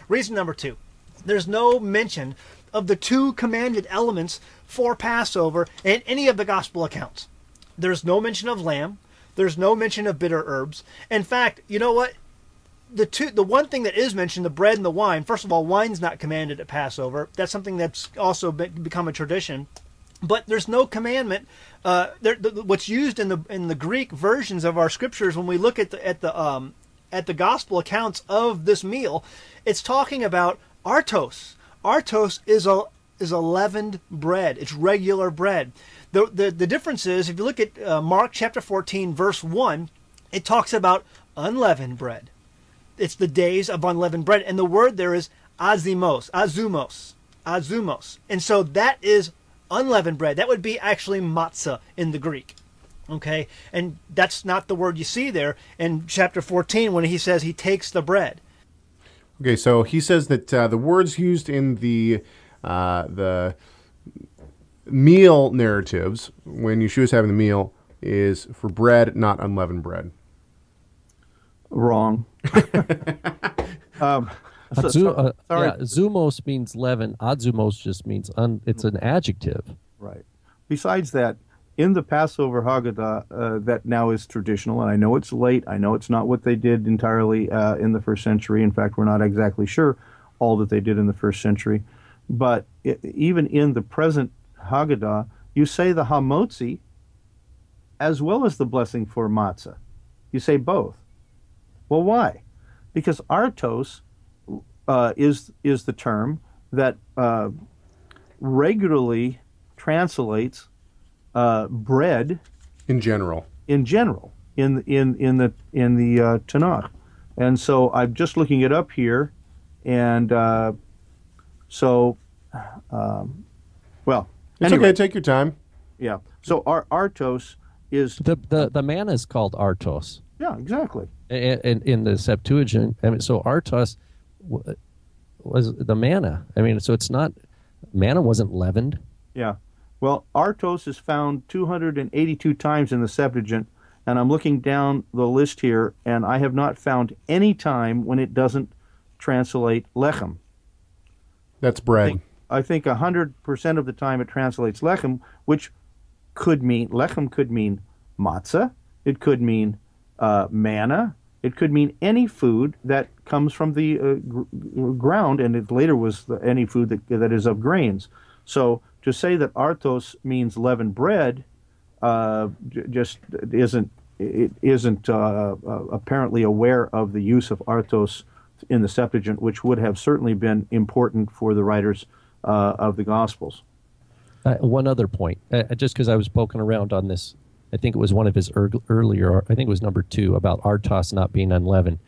Reason number two, there's no mention of the two commanded elements for Passover in any of the gospel accounts. There's no mention of lamb. There's no mention of bitter herbs. In fact, you know what? The one thing that is mentioned, the bread and the wine, first of all, wine's not commanded at Passover. That's something that's also become a tradition. But there's no commandment. What's used in the Greek versions of our scriptures, when we look at the gospel accounts of this meal, it's talking about artos. Artos is a leavened bread. It's regular bread. The difference is, if you look at Mark chapter 14, verse 1, it talks about unleavened bread. It's the days of unleavened bread. And the word there is azumos. And so that is unleavened bread. That would be actually matzah in the Greek. Okay? And that's not the word you see there in chapter 14 when he says he takes the bread. Okay, so he says that the words used in the meal narratives, when Yeshua's having the meal, is for bread, not unleavened bread. Wrong. Sorry. Zumos means leaven. Adzumos just means it's an adjective. Right. Besides that, in the Passover Haggadah that now is traditional, and I know it's late, I know it's not what they did entirely in the first century. In fact, we're not exactly sure all that they did in the first century. But even in the present Haggadah, you say the hamotzi as well as the blessing for matzah. You say both. Well, why? Because artos is the term that regularly translates bread in general in the Tanakh. And so I'm just looking it up here, and well, it's anyway. okay. Take your time. Yeah. So artos is the manna is called artos. Yeah, exactly. In the Septuagint, I mean, so artos was the manna. I mean, so it's not, manna wasn't leavened. Yeah. Well, artos is found 282 times in the Septuagint, and I'm looking down the list here, and I have not found any time when it doesn't translate lechem. That's bread. I think 100% of the time it translates lechem, which could mean, lechem could mean matzah, it could mean manna, it could mean any food that comes from the ground, and it later was any food that is of grains. So to say that artos means leavened bread just isn't apparently aware of the use of artos in the Septuagint, which would have certainly been important for the writers of the Gospels. One other point, just because I was poking around on this, I think it was one of his earlier, I think it was number 2, about artos not being unleavened.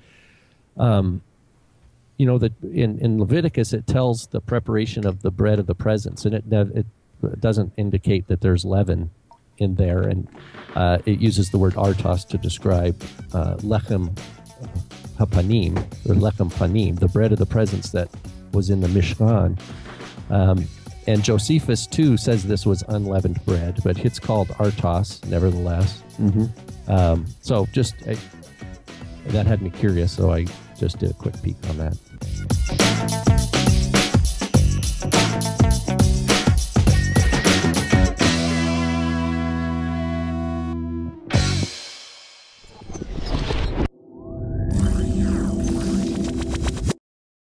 You know, that in Leviticus it tells the preparation of the bread of the presence, and it doesn't indicate that there's leaven in there, and it uses the word artos to describe lechem hapanim, or lechem panim, the bread of the presence that was in the Mishkan. And Josephus, too, says this was unleavened bread, but it's called artos, nevertheless. So just that had me curious, so I just did a quick peek on that.